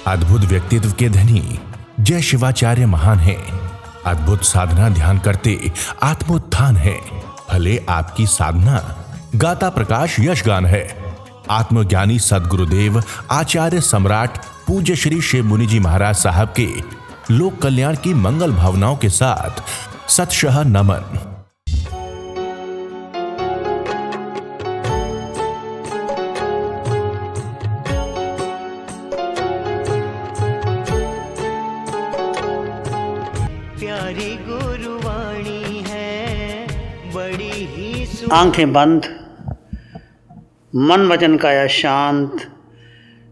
अद्भुत व्यक्तित्व के धनी जय शिवाचार्य महान हैं। अद्भुत साधना ध्यान करते आत्मोत्थान है। भले आपकी साधना गाता प्रकाश यशगान है। आत्मज्ञानी सद्गुरुदेव आचार्य सम्राट पूज्य श्री शिव मुनि जी महाराज साहब के लोक कल्याण की मंगल भावनाओं के साथ सतशः नमन। प्यारी गुरुवाणी है बड़ी ही आंखें बंद, मन वचन काया शांत,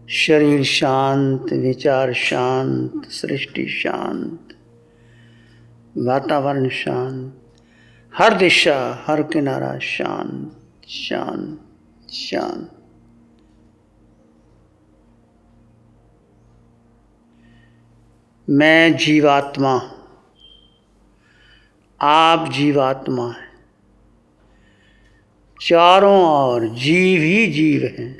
शरीर शांत, विचार शांत, सृष्टि शांत, वातावरण शांत, हर दिशा हर किनारा शांत शांत शांत। मैं जीवात्मा, आप जीवात्मा हैं। चारों ओर जीव ही जीव हैं।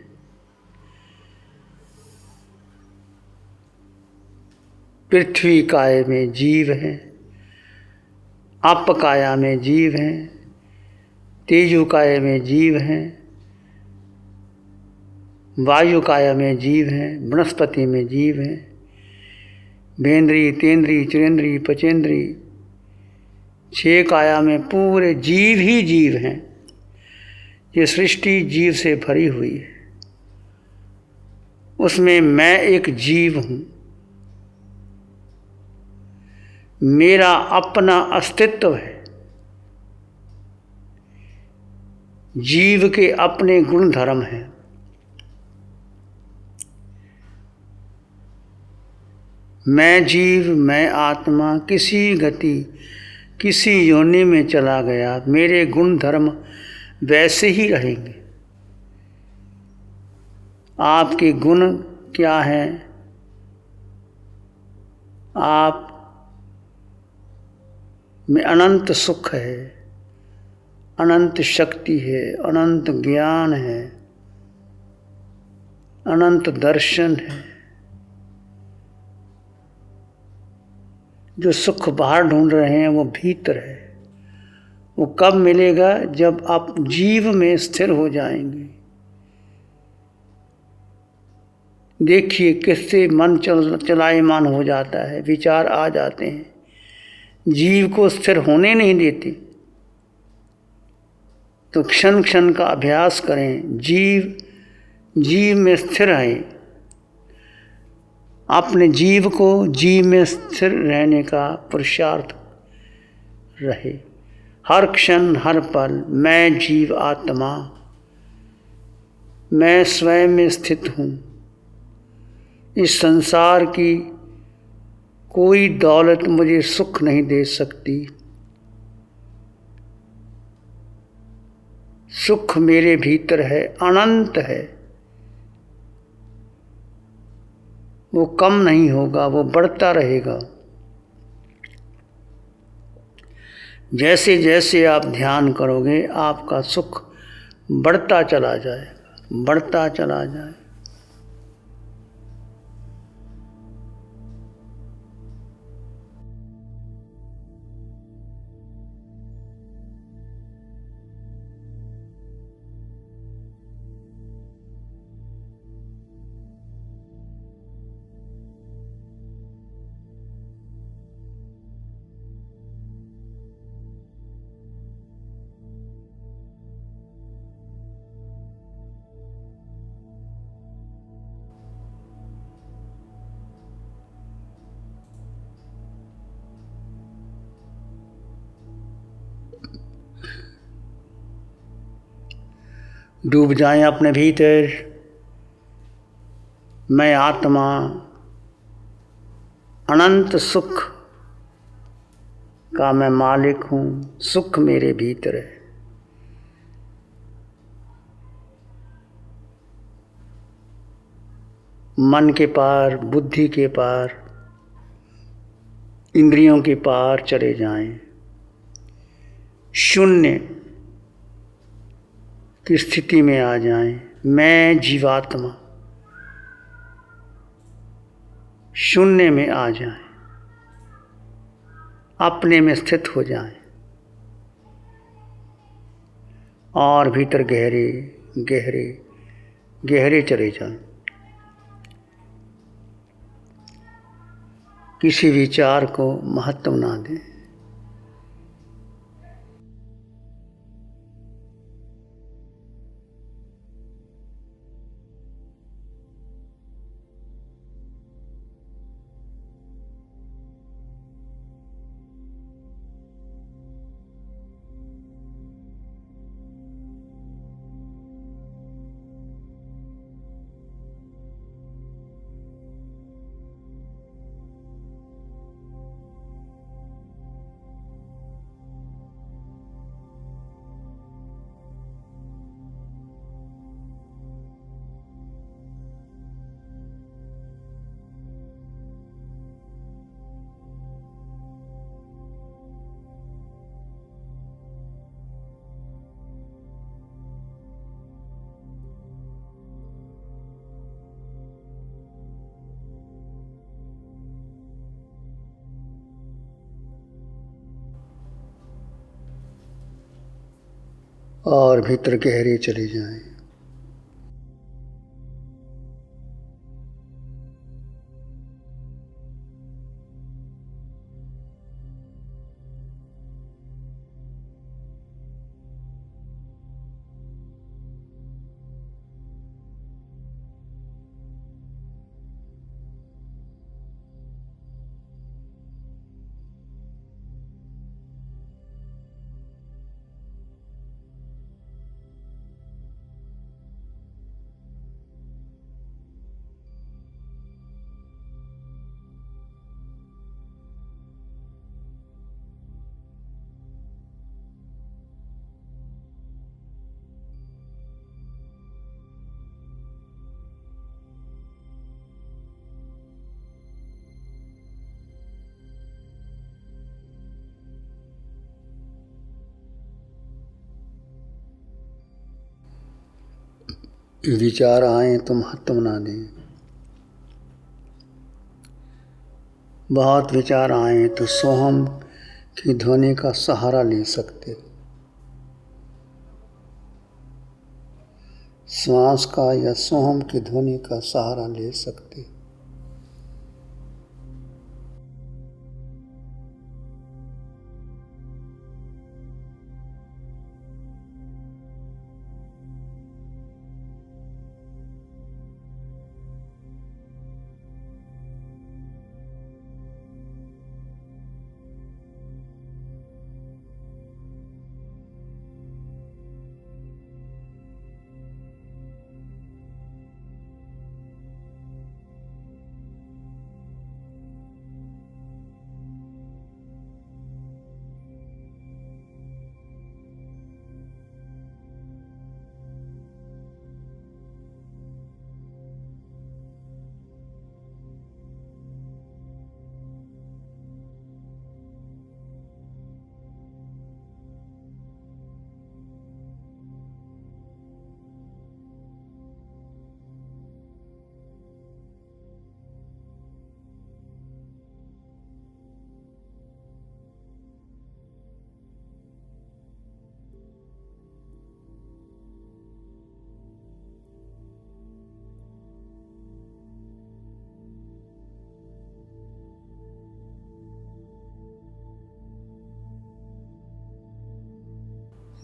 पृथ्वी काय में जीव हैं, अप काया में जीव हैं, तेजु काय में जीव हैं, वायु काया में जीव हैं, वनस्पति में जीव हैं, भेंद्री तेंद्री चुरेंद्री पचेंद्री, छह काया में पूरे जीव ही जीव हैं। ये सृष्टि जीव से भरी हुई है। उसमें मैं एक जीव हूँ। मेरा अपना अस्तित्व है। जीव के अपने गुण धर्म हैं। मैं जीव, मैं आत्मा किसी गति किसी योनि में चला गया, मेरे गुण धर्म वैसे ही रहेंगे। आपके गुण क्या हैं? आप में अनंत सुख है, अनंत शक्ति है, अनंत ज्ञान है, अनंत दर्शन है। जो सुख बाहर ढूंढ रहे हैं वो भीतर है। वो कब मिलेगा? जब आप जीव में स्थिर हो जाएंगे। देखिए किससे मन चलायमान हो जाता है, विचार आ जाते हैं, जीव को स्थिर होने नहीं देते। तो क्षण क्षण का अभ्यास करें, जीव में स्थिर रहें। अपने जीव को जीव में स्थिर रहने का पुरुषार्थ रहे। हर क्षण हर पल मैं जीव आत्मा, मैं स्वयं में स्थित हूँ। इस संसार की कोई दौलत मुझे सुख नहीं दे सकती। सुख मेरे भीतर है, अनंत है। वो कम नहीं होगा, वो बढ़ता रहेगा। जैसे जैसे आप ध्यान करोगे आपका सुख बढ़ता चला जाएगा, बढ़ता चला जाए। डूब जाएं अपने भीतर। मैं आत्मा, अनंत सुख का मैं मालिक हूँ। सुख मेरे भीतर है। मन के पार, बुद्धि के पार, इंद्रियों के पार चले जाएं। शून्य की स्थिति में आ जाएं। मैं जीवात्मा, शून्य में आ जाएं, अपने में स्थित हो जाएं और भीतर गहरे गहरे गहरे चले जाएं। किसी विचार को महत्व ना दें। और भीतर गहरे चले जाएं। विचार आए तो महत्व ना दें। बहुत विचार आए तो सोहम की ध्वनि का सहारा ले सकते। श्वास का या सोहम की ध्वनि का सहारा ले सकते।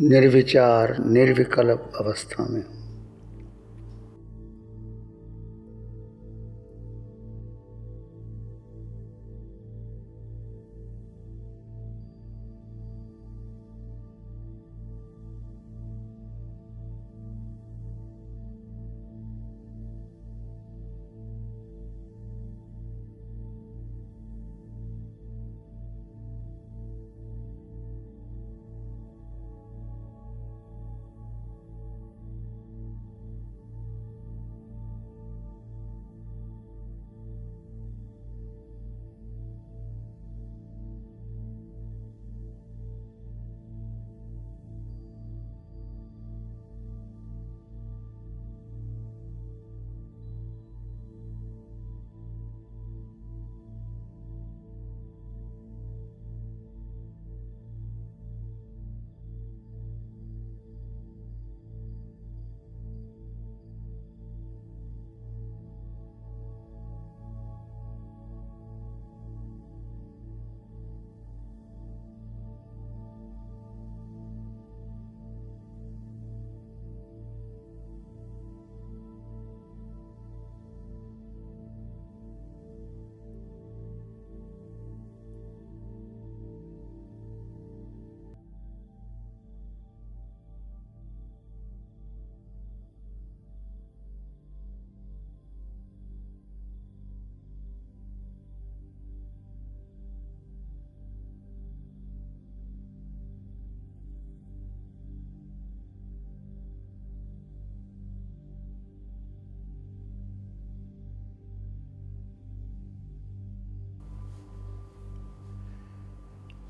निर्विचार निर्विकल्प अवस्था में हो।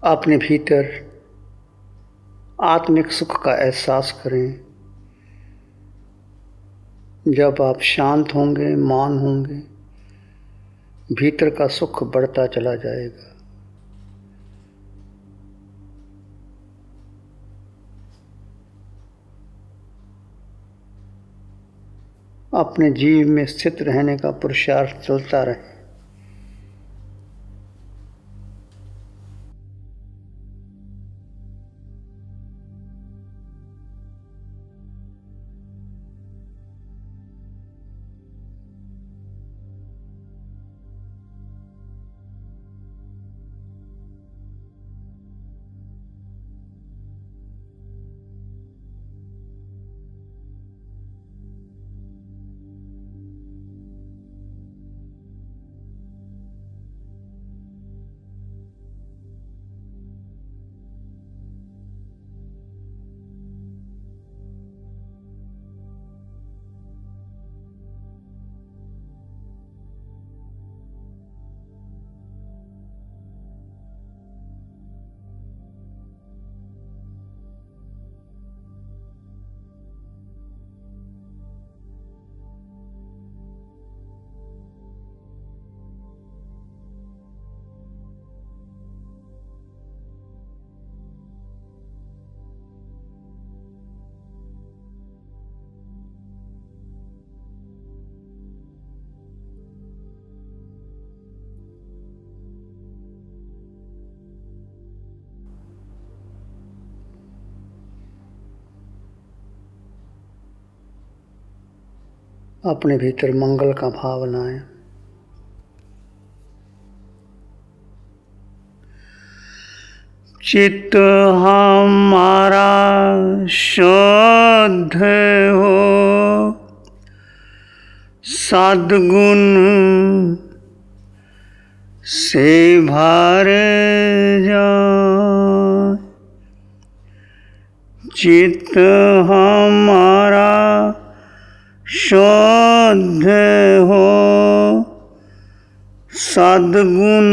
अपने भीतर आत्मिक सुख का एहसास करें। जब आप शांत होंगे, मौन होंगे, भीतर का सुख बढ़ता चला जाएगा। अपने जीव में स्थित रहने का पुरुषार्थ चलता रहे। अपने भीतर मंगल का भाव बनाएं। चित्त हमारा शुद्ध हो, सद्गुण से भर जाए। चित्त हमारा शुद्ध हो, सद्गुण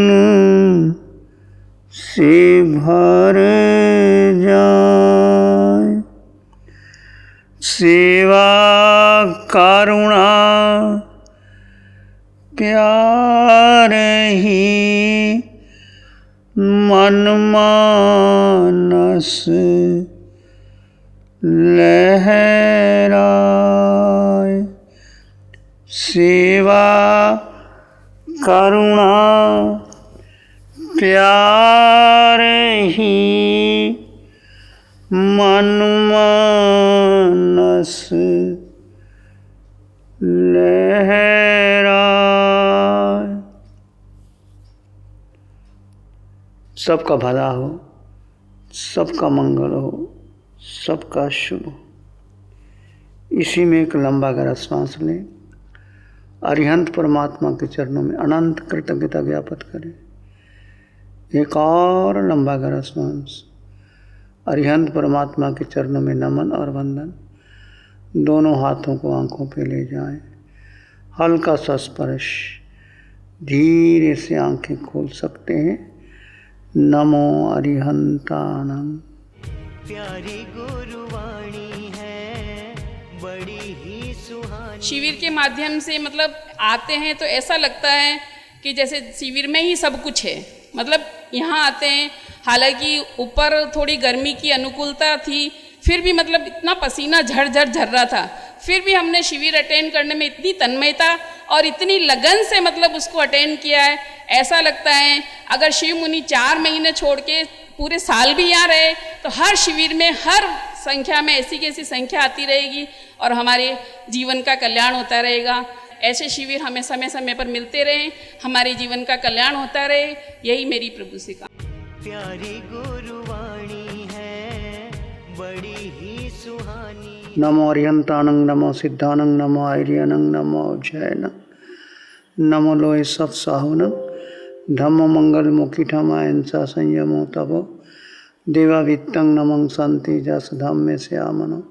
से भर जाए। सेवा करुणा प्यार ही मन मानस लहराए। सेवा करुणा प्यार ही मन मानस लहराए। सबका भला हो, सबका मंगल हो, सबका शुभ हो। इसी में एक लंबा गहरा सांस लें। अरिहंत परमात्मा के चरणों में अनंत कृतज्ञता ज्ञापित करें। एक और लंबा गहरा सांस। अरिहंत परमात्मा के चरणों में नमन और वंदन। दोनों हाथों को आंखों पे ले जाएं। हल्का सा स्पर्श। धीरे से आंखें खोल सकते हैं। नमो अरिहंताणं। प्यारी गुरुवाणी है, बड़ी ही सुहानी। शिविर के माध्यम से मतलब आते हैं तो ऐसा लगता है कि जैसे शिविर में ही सब कुछ है। मतलब यहाँ आते हैं, हालांकि ऊपर थोड़ी गर्मी की अनुकूलता थी, फिर भी मतलब इतना पसीना झड़ रहा था, फिर भी हमने शिविर अटेंड करने में इतनी तन्मयता और इतनी लगन से मतलब उसको अटेंड किया है। ऐसा लगता है अगर शिव मुनि 4 महीने छोड़ के पूरे साल भी यहाँ रहे तो हर शिविर में हर संख्या में ऐसी कैसी संख्या आती रहेगी और हमारे जीवन का कल्याण होता रहेगा। ऐसे शिविर हमें समय समय पर मिलते रहें, हमारे जीवन का कल्याण होता रहे, यही मेरी प्रभु से कामना। प्यारी गुरुवाणी है, बड़ी ही सुहानी। नमो अरिहंताणं, नमो सिद्धाणं, नमो आर्याणं, नमो जैनं, नमो लोय सत्साहुनं, धम्म मंगल मुखिठमा हिंसा संयमो तपो देवावित्तं नमं संति जस धम्मे श्यामनो।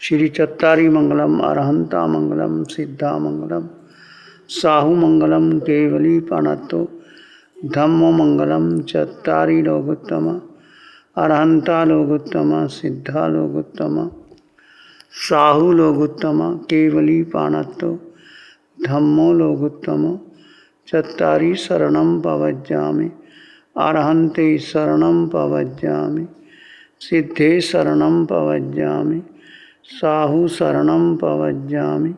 श्री चत्तारी मंगलम, अरहंता मंगलम, सिद्धा मंगलम, साहु मंगलम, केवली पाणत्तो धम्मो मंगलम चत्तारि लोकोत्तम अरहंता लोकोत्तम सिद्धा लोकोत्तम साहु लोकोत्तम केवली पाणत्तो धम्मो लोकोत्तम चत्तारि शरणं पवज्जामि अरहन्ते शरणं पवज्जामि सिद्धे शरणं पवज्जामि साहु शरणं पवज्जामि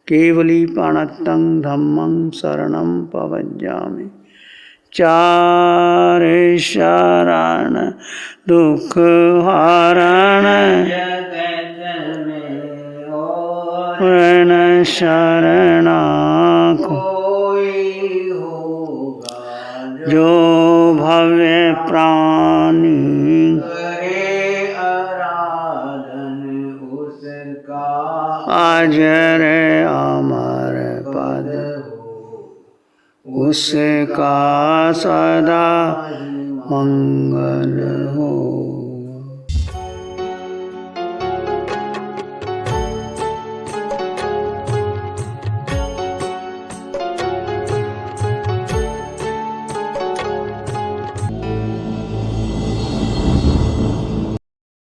केवली पाणत्तं धम्मं शरणं पवज्जामि चारे शरण दुख हरण रण शरणा जो भव्य प्राणी अजर अमर पद उसका सदा मंगल हो।